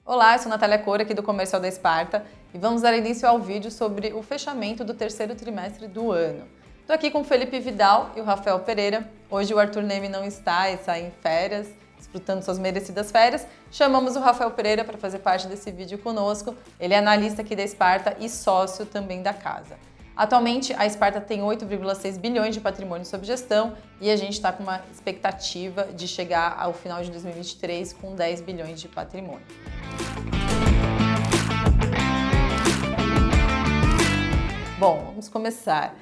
Olá, eu sou Natália Cora, aqui do Comercial da Esparta, e vamos dar início ao vídeo sobre o fechamento do terceiro trimestre do ano. Estou aqui com o Felipe Vidal e o Rafael Pereira. Hoje o Arthur Neme não está em férias, desfrutando suas merecidas férias. Chamamos o Rafael Pereira para fazer parte desse vídeo conosco. Ele é analista aqui da Esparta e sócio também da casa. Atualmente, a Esparta tem 8,6 bilhões de patrimônio sob gestão e a gente está com uma expectativa de chegar ao final de 2023 com 10 bilhões de patrimônio. Bom, vamos começar.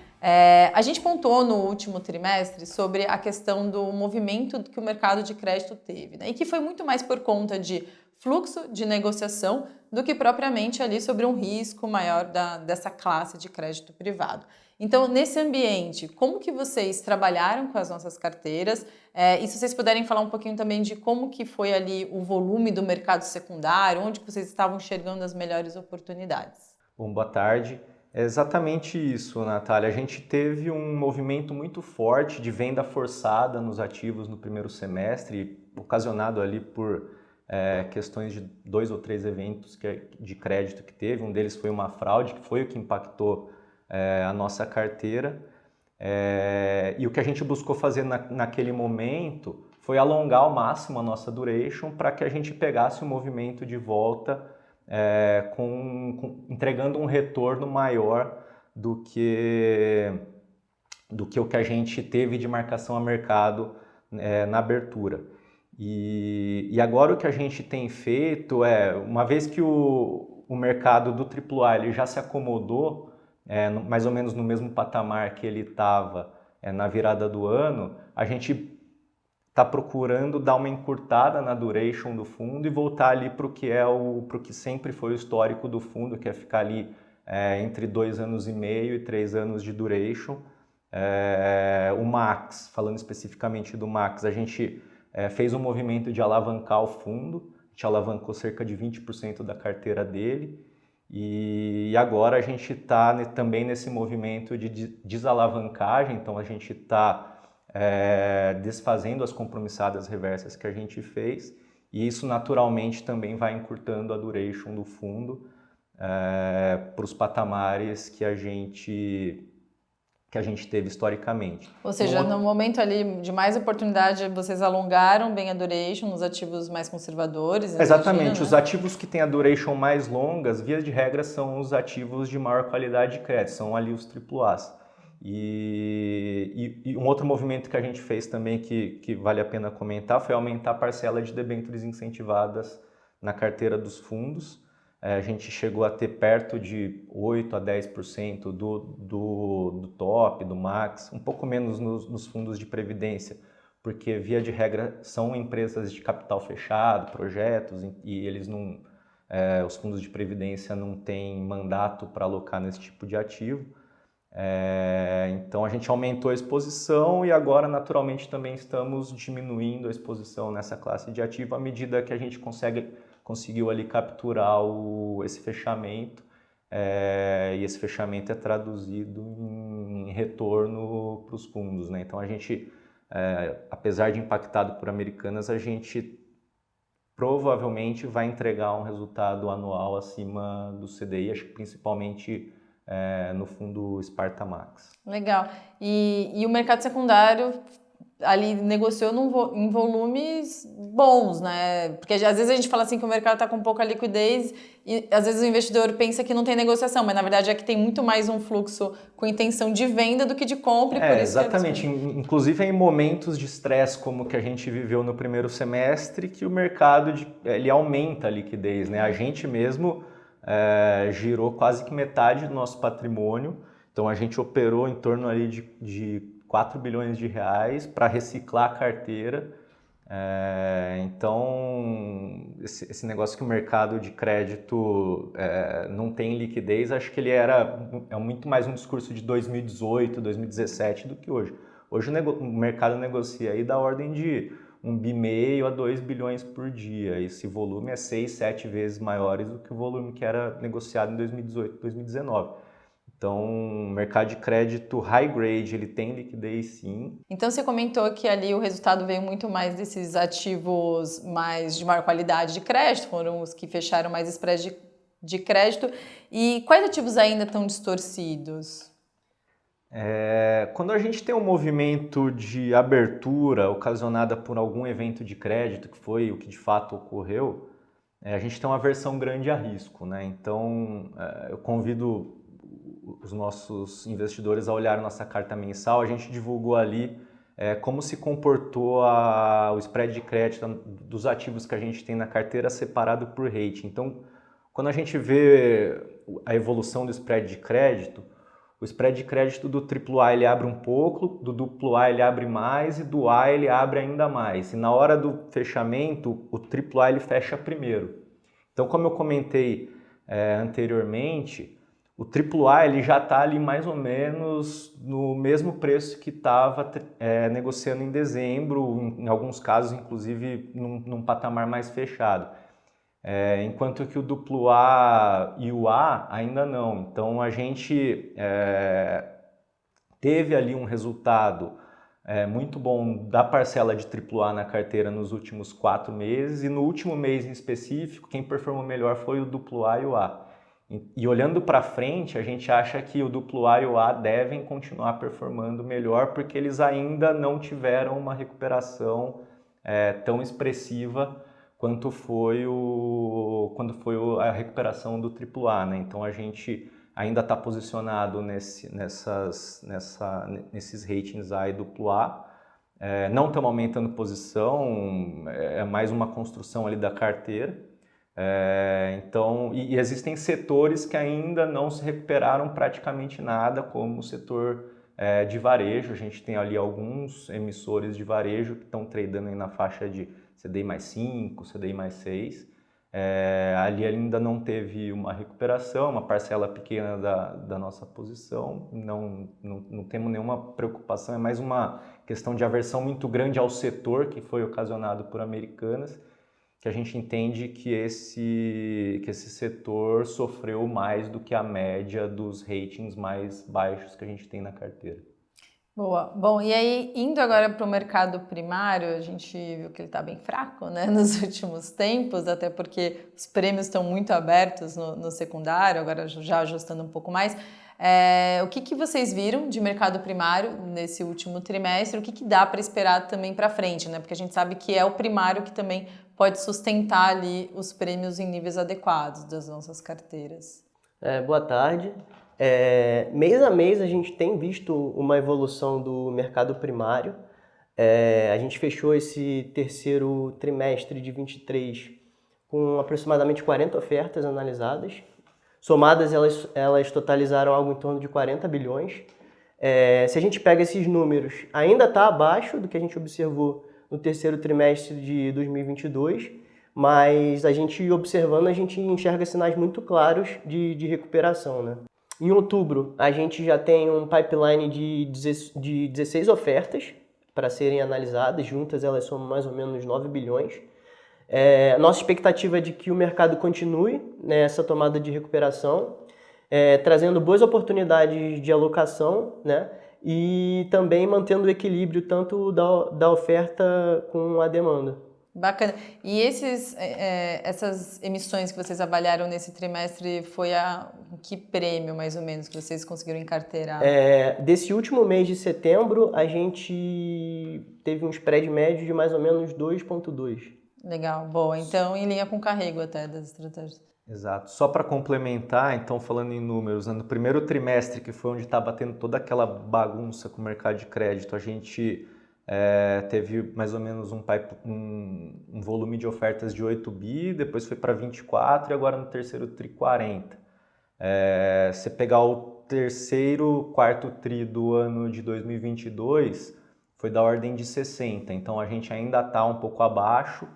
A gente pontuou no último trimestre sobre a questão do movimento que o mercado de crédito teve, né? E que foi muito mais por conta de fluxo de negociação do que propriamente ali sobre um risco maior dessa classe de crédito privado. Então, nesse ambiente, como que vocês trabalharam com as nossas carteiras? E se vocês puderem falar um pouquinho também de como que foi ali o volume do mercado secundário, onde que vocês estavam enxergando as melhores oportunidades? Bom, boa tarde. É exatamente isso, Natália. A gente teve um movimento muito forte de venda forçada nos ativos no primeiro semestre, ocasionado ali por questões de 2 ou 3 eventos de crédito que teve. Um deles foi uma fraude, que foi o que impactou a nossa carteira. E o que a gente buscou fazer naquele momento foi alongar ao máximo a nossa duration para que a gente pegasse o movimento de volta entregando um retorno maior do que o que a gente teve de marcação a mercado na abertura. E agora o que a gente tem feito uma vez que o mercado do AAA ele já se acomodou, mais ou menos no mesmo patamar que ele estava na virada do ano, a gente está procurando dar uma encurtada na duration do fundo e voltar ali para o que sempre foi o histórico do fundo, que é ficar ali entre 2 anos e meio e 3 anos de duration. O Max, falando especificamente do Max, a gente fez um movimento de alavancar o fundo, a gente alavancou cerca de 20% da carteira dele e agora a gente está também nesse movimento de desalavancagem, então a gente está desfazendo as compromissadas reversas que a gente fez e isso naturalmente também vai encurtando a duration do fundo para os patamares que a gente teve historicamente. Ou seja, no momento ali de mais oportunidade, vocês alongaram bem a duration nos ativos mais conservadores? Exatamente. Imagino, né? Os ativos que têm a duration mais longas, via de regra, são os ativos de maior qualidade de crédito, são ali os AAAs. E um outro movimento que a gente fez também que vale a pena comentar foi aumentar a parcela de debêntures incentivadas na carteira dos fundos. A gente chegou a ter perto de 8 a 10% do top, do max, um pouco menos nos fundos de previdência, porque via de regra são empresas de capital fechado, projetos, e eles não, os fundos de previdência não têm mandato para alocar nesse tipo de ativo. Então a gente aumentou a exposição e agora naturalmente também estamos diminuindo a exposição nessa classe de ativo à medida que a gente conseguiu ali capturar esse fechamento e esse fechamento é traduzido em retorno para os fundos, né? Então a gente, apesar de impactado por Americanas, a gente provavelmente vai entregar um resultado anual acima do CDI, acho que principalmente no fundo Sparta Max. Legal. E o mercado secundário ali negociou em volumes bons, né? Porque às vezes a gente fala assim que o mercado está com pouca liquidez e às vezes o investidor pensa que não tem negociação, mas na verdade é que tem muito mais um fluxo com intenção de venda do que de compra. E por isso exatamente. Inclusive em momentos de estresse como que a gente viveu no primeiro semestre, que o mercado ele aumenta a liquidez, né? A gente mesmo girou quase que metade do nosso patrimônio, então a gente operou em torno ali de 4 bilhões de reais para reciclar a carteira. Então esse negócio que o mercado de crédito não tem liquidez, acho que ele é muito mais um discurso de 2018, 2017 do que hoje. Hoje o mercado negocia aí da ordem de 1,5 bi a 2 bilhões por dia. Esse volume é 6, 7 vezes maior do que o volume que era negociado em 2018, 2019. Então, o mercado de crédito high grade, ele tem liquidez sim. Então você comentou que ali o resultado veio muito mais desses ativos mais de maior qualidade de crédito, foram os que fecharam mais spread de crédito. E quais ativos ainda estão distorcidos? Quando a gente tem um movimento de abertura ocasionada por algum evento de crédito, que foi o que de fato ocorreu, a gente tem uma aversão grande a risco, né? Então, eu convido os nossos investidores a olhar nossa carta mensal. A gente divulgou ali como se comportou o spread de crédito dos ativos que a gente tem na carteira separado por rating. Então, quando a gente vê a evolução do spread de crédito, o spread de crédito do AAA ele abre um pouco, do AA ele abre mais e do A ele abre ainda mais. E na hora do fechamento, o AAA ele fecha primeiro. Então, como eu comentei anteriormente, o AAA ele já está ali mais ou menos no mesmo preço que estava negociando em dezembro, em alguns casos, inclusive, num patamar mais fechado. Enquanto que o AA e o A ainda não. Então, a gente teve ali um resultado muito bom da parcela de AAA na carteira nos últimos 4 meses e no último mês em específico, quem performou melhor foi o AA e o A. E olhando para frente, a gente acha que o AA e o A devem continuar performando melhor porque eles ainda não tiveram uma recuperação tão expressiva quanto foi a recuperação do AAA, né? Então a gente ainda está posicionado nesses ratings A e AA. Não estamos aumentando posição, é mais uma construção ali da carteira. Então, e existem setores que ainda não se recuperaram praticamente nada, como o setor de varejo. A gente tem ali alguns emissores de varejo que estão tradando aí na faixa de CDI mais 5, CDI mais 6. Ali ainda não teve uma recuperação, uma parcela pequena da nossa posição, não temos nenhuma preocupação, é mais uma questão de aversão muito grande ao setor que foi ocasionado por Americanas, que a gente entende que esse setor sofreu mais do que a média dos ratings mais baixos que a gente tem na carteira. Boa. Bom, e aí, indo agora para o mercado primário, a gente viu que ele está bem fraco, né, nos últimos tempos, até porque os prêmios estão muito abertos no secundário, agora já ajustando um pouco mais. O que vocês viram de mercado primário nesse último trimestre? O que dá para esperar também para frente, né? Porque a gente sabe que é o primário que também pode sustentar ali os prêmios em níveis adequados das nossas carteiras. Boa tarde. Mês a mês a gente tem visto uma evolução do mercado primário. A gente fechou esse terceiro trimestre de 23 com aproximadamente 40 ofertas analisadas. Somadas, elas totalizaram algo em torno de 40 bilhões. Se a gente pega esses números, ainda está abaixo do que a gente observou no terceiro trimestre de 2022, mas a gente observando, a gente enxerga sinais muito claros de recuperação, né? Em outubro, a gente já tem um pipeline de 16 ofertas para serem analisadas, juntas elas somam mais ou menos 9 bilhões. Nossa expectativa é de que o mercado continue nessa tomada de recuperação, trazendo boas oportunidades de alocação, né? E também mantendo o equilíbrio tanto da oferta com a demanda. Bacana. E essas emissões que vocês avaliaram nesse trimestre, foi que prêmio, mais ou menos, que vocês conseguiram encarteirar? Desse último mês de setembro, a gente teve um spread médio de mais ou menos 2,2. Legal, boa. Então, em linha com o carrego até das estratégias. Exato. Só para complementar, então, falando em números, né, no primeiro trimestre, que foi onde está batendo toda aquela bagunça com o mercado de crédito, a gente teve mais ou menos um volume de ofertas de 8 bi, depois foi para 24 e agora no terceiro tri 40. Se pegar o quarto tri do ano de 2022, foi da ordem de 60, então a gente ainda está um pouco abaixo.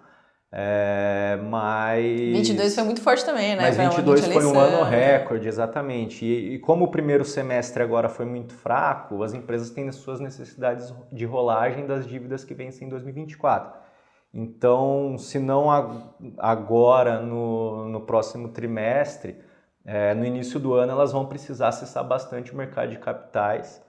Mas 22 foi muito forte também, né? Mas 22 foi um ano recorde, exatamente. E como o primeiro semestre agora foi muito fraco, as empresas têm as suas necessidades de rolagem das dívidas que vencem em 2024. Então, se não agora no próximo trimestre, no início do ano elas vão precisar acessar bastante o mercado de capitais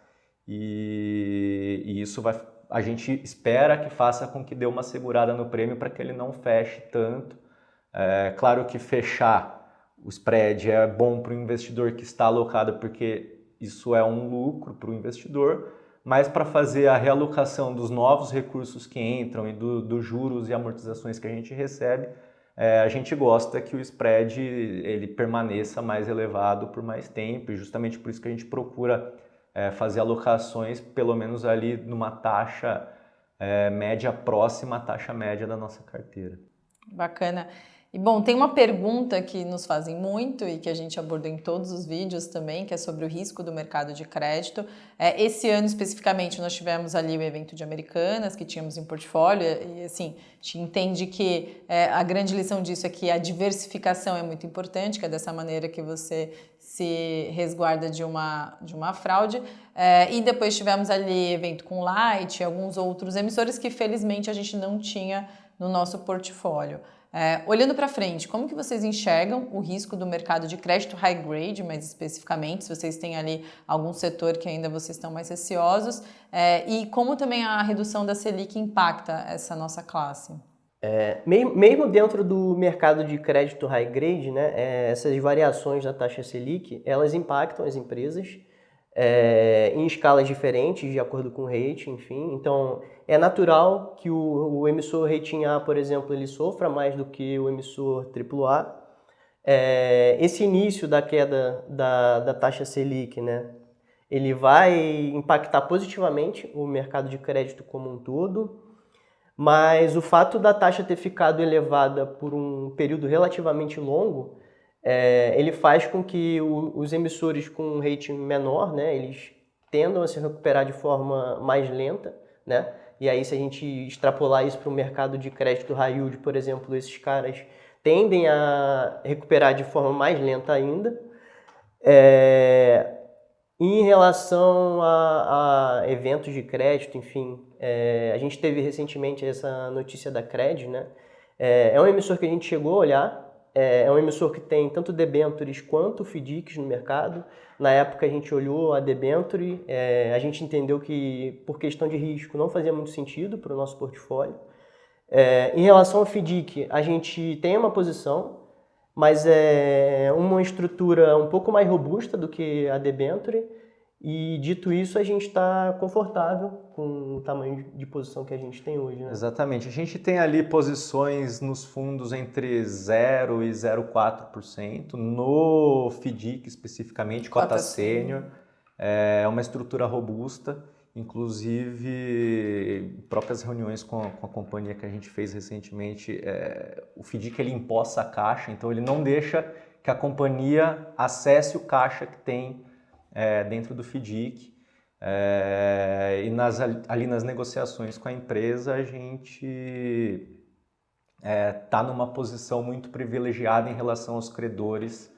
e isso a gente espera que faça com que dê uma segurada no prêmio para que ele não feche tanto. Claro que fechar o spread é bom para o investidor que está alocado, porque isso é um lucro para o investidor, mas para fazer a realocação dos novos recursos que entram e dos juros e amortizações que a gente recebe, a gente gosta que o spread ele permaneça mais elevado por mais tempo, e justamente por isso que a gente procura fazer alocações pelo menos ali numa taxa média próxima à taxa média da nossa carteira. Bacana. E bom, tem uma pergunta que nos fazem muito e que a gente abordou em todos os vídeos também, que é sobre o risco do mercado de crédito. Esse ano especificamente nós tivemos ali o evento de Americanas que tínhamos em portfólio e assim, a gente entende que a grande lição disso é que a diversificação é muito importante, que é dessa maneira que você se resguarda de uma fraude. E depois tivemos ali evento com Light e alguns outros emissores que felizmente a gente não tinha no nosso portfólio. Olhando para frente, como que vocês enxergam o risco do mercado de crédito high grade, mais especificamente, se vocês têm ali algum setor que ainda vocês estão mais receosos, e como também a redução da Selic impacta essa nossa classe? Mesmo dentro do mercado de crédito high grade, né, essas variações da taxa Selic, elas impactam as empresas em escalas diferentes, de acordo com o rating, enfim. Então, é natural que o emissor rating A, por exemplo, ele sofra mais do que o emissor AAA. Esse início da queda da taxa Selic, né, ele vai impactar positivamente o mercado de crédito como um todo, mas o fato da taxa ter ficado elevada por um período relativamente longo, ele faz com que os emissores com um rating menor, né, eles tendam a se recuperar de forma mais lenta, né? E aí, se a gente extrapolar isso para o mercado de crédito high yield, por exemplo, esses caras tendem a recuperar de forma mais lenta ainda. Em relação a eventos de crédito, enfim, a gente teve recentemente essa notícia da Cred, né? É um emissor que a gente chegou a olhar, é um emissor que tem tanto debentures quanto FDICs no mercado. Na época a gente olhou a debenture, a gente entendeu que por questão de risco não fazia muito sentido para o nosso portfólio. Em relação ao FDIC, a gente tem uma posição, mas é uma estrutura um pouco mais robusta do que a debenture, e dito isso, a gente está confortável com o tamanho de posição que a gente tem hoje, né? Exatamente. A gente tem ali posições nos fundos entre 0% e 0,4%, no FDIC especificamente, cota sênior. É uma estrutura robusta, inclusive próprias reuniões com a companhia que a gente fez recentemente, o FDIC ele empossa a caixa, então ele não deixa que a companhia acesse o caixa que tem dentro do FDIC. E ali nas negociações com a empresa a gente está numa posição muito privilegiada em relação aos credores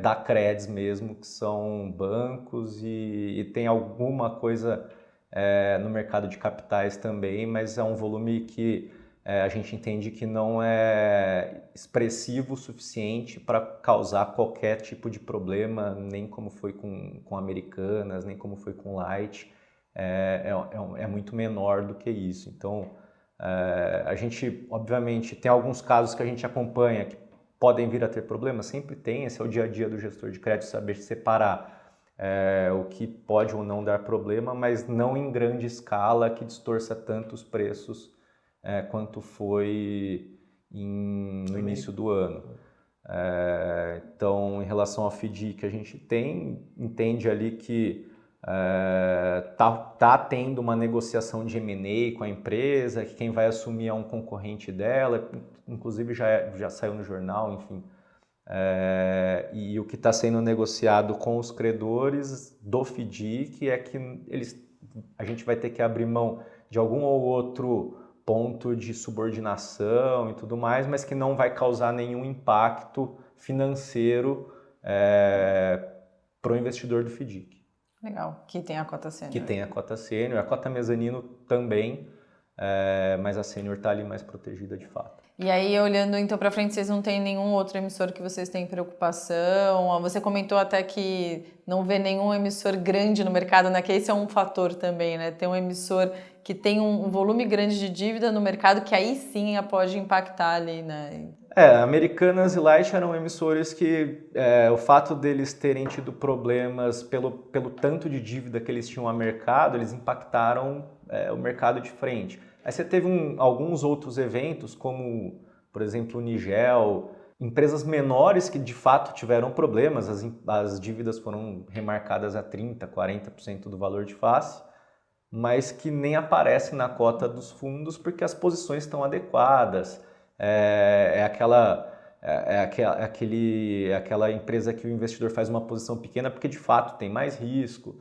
da Creds mesmo, que são bancos e tem alguma coisa no mercado de capitais também, mas é um volume que a gente entende que não é expressivo o suficiente para causar qualquer tipo de problema, nem como foi com Americanas, nem como foi com Light. É muito menor do que isso. Então, a gente, obviamente, tem alguns casos que a gente acompanha que podem vir a ter problemas, sempre tem, esse é o dia a dia do gestor de crédito, saber separar o que pode ou não dar problema, mas não em grande escala que distorça tanto os preços quanto foi no início do ano. Então, em relação ao FDIC, a gente entende ali que tá tendo uma negociação de M&A com a empresa, que quem vai assumir é um concorrente dela, inclusive já saiu no jornal, enfim. E o que está sendo negociado com os credores do FDIC é que a gente vai ter que abrir mão de algum ou outro ponto de subordinação e tudo mais, mas que não vai causar nenhum impacto financeiro para o investidor do FDIC. Legal, que tem a cota sênior. Que tem a cota sênior, a cota mezanino também, mas a sênior está ali mais protegida de fato. E aí, olhando então para frente, vocês não têm nenhum outro emissor que vocês têm preocupação? Você comentou até que não vê nenhum emissor grande no mercado, né? Que esse é um fator também, né? Tem um emissor que tem um volume grande de dívida no mercado, que aí sim pode impactar ali, né? Americanas e Light eram emissores que o fato deles terem tido problemas pelo tanto de dívida que eles tinham a mercado, eles impactaram o mercado de frente. Aí você teve alguns outros eventos, como, por exemplo, o Nigel, empresas menores que de fato tiveram problemas, as dívidas foram remarcadas a 30%, 40% do valor de face, mas que nem aparecem na cota dos fundos porque as posições estão adequadas. Aquela empresa que o investidor faz uma posição pequena porque de fato tem mais risco.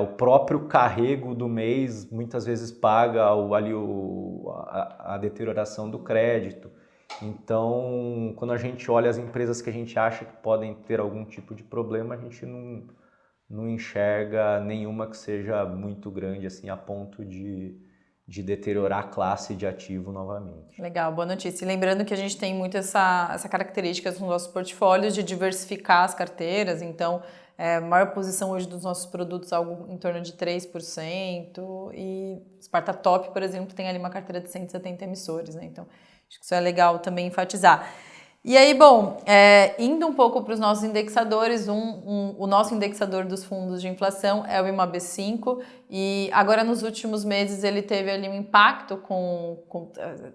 O próprio carrego do mês muitas vezes paga a deterioração do crédito. Então, quando a gente olha as empresas que a gente acha que podem ter algum tipo de problema, a gente não enxerga nenhuma que seja muito grande assim, a ponto de deteriorar a classe de ativo novamente. Legal, boa notícia. E lembrando que a gente tem muito essa característica nos nossos portfólios de diversificar as carteiras, então a maior posição hoje dos nossos produtos é algo em torno de 3%, e Sparta Top, por exemplo, tem ali uma carteira de 170 emissores, né? Então acho que isso é legal também enfatizar. E aí, bom, indo um pouco para os nossos indexadores, o nosso indexador dos fundos de inflação é o IMAB5, e agora nos últimos meses ele teve ali um impacto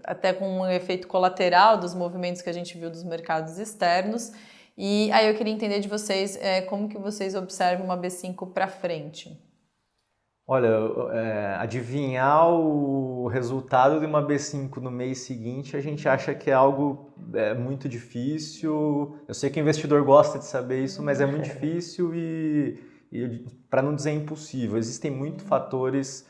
até com um efeito colateral dos movimentos que a gente viu dos mercados externos. E aí eu queria entender de vocês como que vocês observam o IMAB5 para frente. Olha, adivinhar o resultado de uma B5 no mês seguinte, a gente acha que é algo muito difícil. Eu sei que o investidor gosta de saber isso, mas é muito difícil e para não dizer impossível. Existem muitos fatores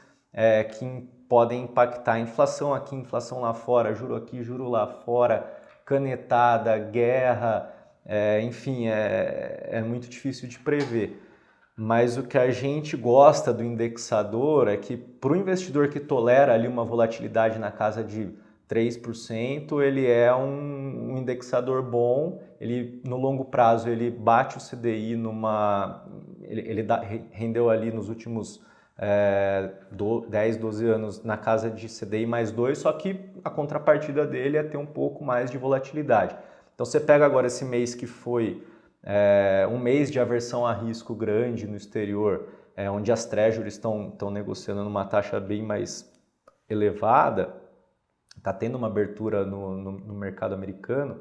que podem impactar a inflação aqui, inflação lá fora, juro aqui, juro lá fora, canetada, guerra, enfim, é muito difícil de prever. Mas o que a gente gosta do indexador é que para o investidor que tolera ali uma volatilidade na casa de 3%, ele é um indexador bom, ele no longo prazo ele bate o CDI rendeu ali nos últimos 10, 12 anos na casa de CDI mais 2, só que a contrapartida dele é ter um pouco mais de volatilidade. Então você pega agora esse mês que foi um mês de aversão a risco grande no exterior, onde as treasuries estão negociando numa taxa bem mais elevada, está tendo uma abertura no mercado americano,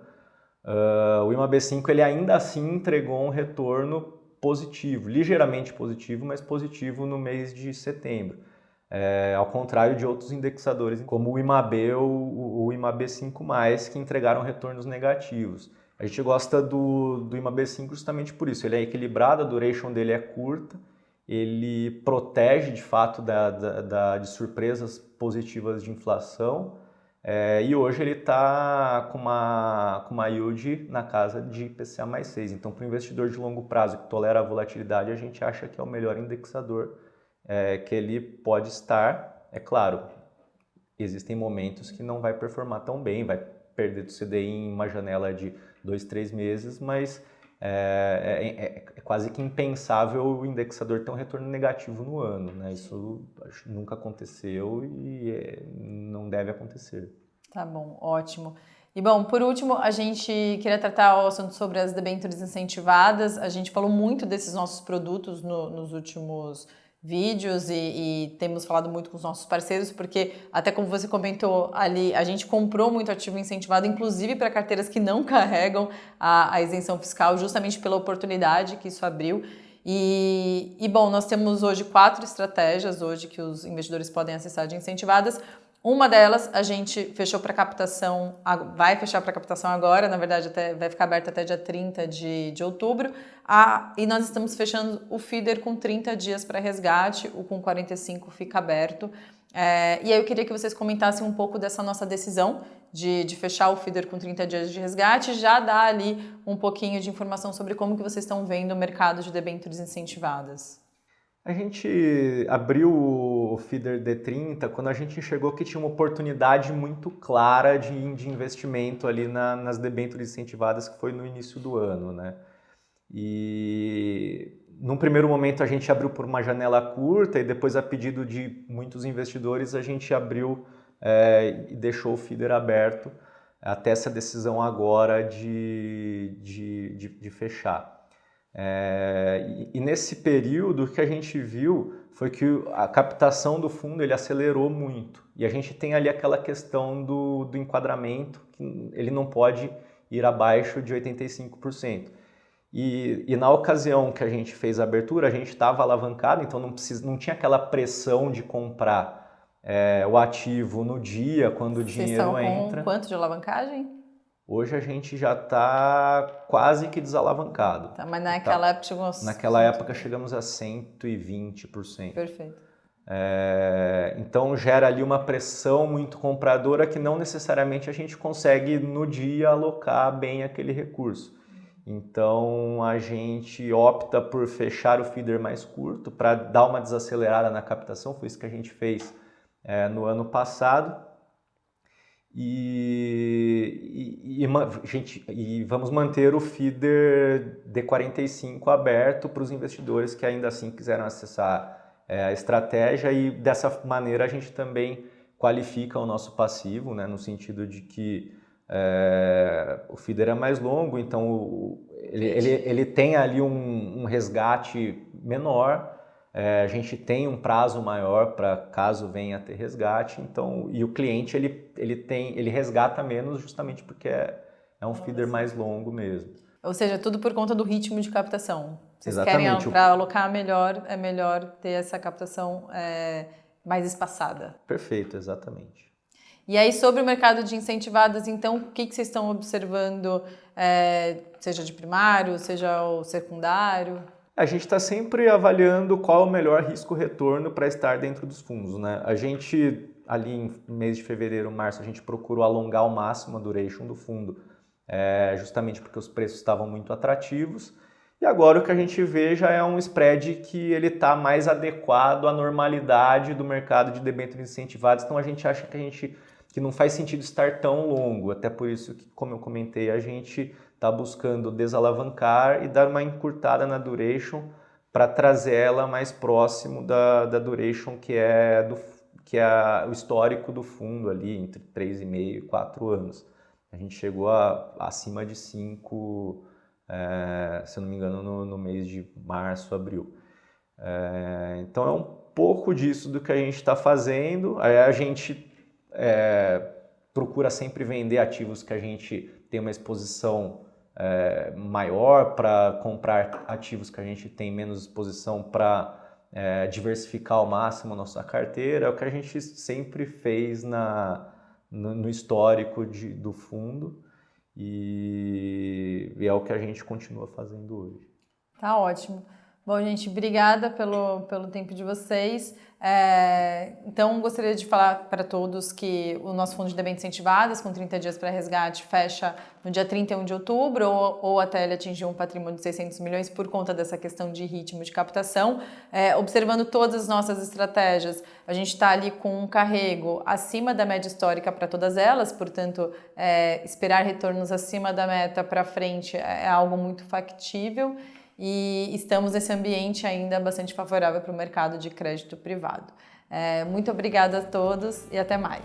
o IMAB5 ele ainda assim entregou um retorno positivo, ligeiramente positivo, mas positivo no mês de setembro. Ao contrário de outros indexadores, como o IMAB ou o IMAB5+, que entregaram retornos negativos. A gente gosta do IMAB5 justamente por isso, ele é equilibrado, a duration dele é curta, ele protege de fato de surpresas positivas de inflação, e hoje ele está com uma yield na casa de IPCA mais 6. Então, para o investidor de longo prazo que tolera a volatilidade, a gente acha que é o melhor indexador que ele pode estar. É claro, existem momentos que não vai performar tão bem, vai perder do CDI em uma janela de 2, 3 meses, mas é quase que impensável o indexador ter um retorno negativo no ano, né? Isso nunca aconteceu e não deve acontecer. Tá bom, ótimo. E bom, por último, a gente queria tratar o assunto sobre as debêntures incentivadas. A gente falou muito desses nossos produtos nos últimos vídeos e temos falado muito com os nossos parceiros, porque até como você comentou ali, a gente comprou muito ativo incentivado, inclusive para carteiras que não carregam a isenção fiscal, justamente pela oportunidade que isso abriu. E bom, nós temos hoje 4 estratégias hoje que os investidores podem acessar de incentivadas. Uma delas a gente fechou para captação, vai fechar para captação agora, na verdade vai ficar aberta até dia 30 de outubro, e nós estamos fechando o feeder com 30 dias para resgate, o com 45 fica aberto. E aí eu queria que vocês comentassem um pouco dessa nossa decisão de fechar o feeder com 30 dias de resgate, já dar ali um pouquinho de informação sobre como que vocês estão vendo o mercado de debêntures incentivadas. A gente abriu o Feeder D30 quando a gente enxergou que tinha uma oportunidade muito clara de investimento ali nas debêntures incentivadas, que foi no início do ano, né? E num primeiro momento a gente abriu por uma janela curta e depois, a pedido de muitos investidores, a gente abriu e deixou o Feeder aberto até essa decisão agora de fechar. E nesse período, o que a gente viu foi que a captação do fundo ele acelerou muito. E a gente tem ali aquela questão do enquadramento, que ele não pode ir abaixo de 85%. E na ocasião que a gente fez a abertura, a gente estava alavancado, então não tinha aquela pressão de comprar o ativo no dia, quando o dinheiro entra. Vocês estão com quanto de alavancagem? Hoje a gente já está quase que desalavancado. Tá, mas naquela época chegou a... Naquela época chegamos a 120%. Perfeito. Então gera ali uma pressão muito compradora que não necessariamente a gente consegue no dia alocar bem aquele recurso. Então a gente opta por fechar o feeder mais curto para dar uma desacelerada na captação, foi isso que a gente fez no ano passado. E vamos manter o feeder D45 aberto para os investidores que ainda assim quiseram acessar a estratégia, e dessa maneira a gente também qualifica o nosso passivo, né, no sentido de que o feeder é mais longo, então ele tem ali um resgate menor. A gente tem um prazo maior para caso venha a ter resgate, então, e o cliente ele resgata menos justamente porque é um feeder mais longo mesmo. Ou seja, tudo por conta do ritmo de captação. Vocês Exatamente. querem, para alocar melhor, é melhor ter essa captação mais espaçada. Perfeito, exatamente. E aí, sobre o mercado de incentivadas, então, o que vocês estão observando, seja de primário, seja o secundário? A gente está sempre avaliando qual é o melhor risco-retorno para estar dentro dos fundos, né? A gente, ali em mês de fevereiro, março, a gente procurou alongar ao máximo a duration do fundo, justamente porque os preços estavam muito atrativos. E agora o que a gente vê já é um spread que ele está mais adequado à normalidade do mercado de debêntures incentivadas. Então a gente acha que não faz sentido estar tão longo. Até por isso que, como eu comentei, a gente está buscando desalavancar e dar uma encurtada na duration para trazer ela mais próximo da duration que é o histórico do fundo ali, entre 3,5 e 4 anos. A gente chegou acima de 5, se eu não me engano, no mês de março, abril. Então é um pouco disso do que a gente está fazendo. A gente procura sempre vender ativos que a gente tem uma exposição maior, para comprar ativos que a gente tem menos exposição, para diversificar ao máximo a nossa carteira. É o que a gente sempre fez no histórico do fundo e é o que a gente continua fazendo hoje. Tá ótimo. Bom, gente, obrigada pelo tempo de vocês. Então, gostaria de falar para todos que o nosso fundo de debêntures incentivadas, com 30 dias para resgate, fecha no dia 31 de outubro ou até ele atingir um patrimônio de 600 milhões por conta dessa questão de ritmo de captação. Observando todas as nossas estratégias, a gente está ali com um carrego acima da média histórica para todas elas, portanto, esperar retornos acima da meta para frente é algo muito factível. E estamos nesse ambiente ainda bastante favorável para o mercado de crédito privado. Muito obrigada a todos e até mais.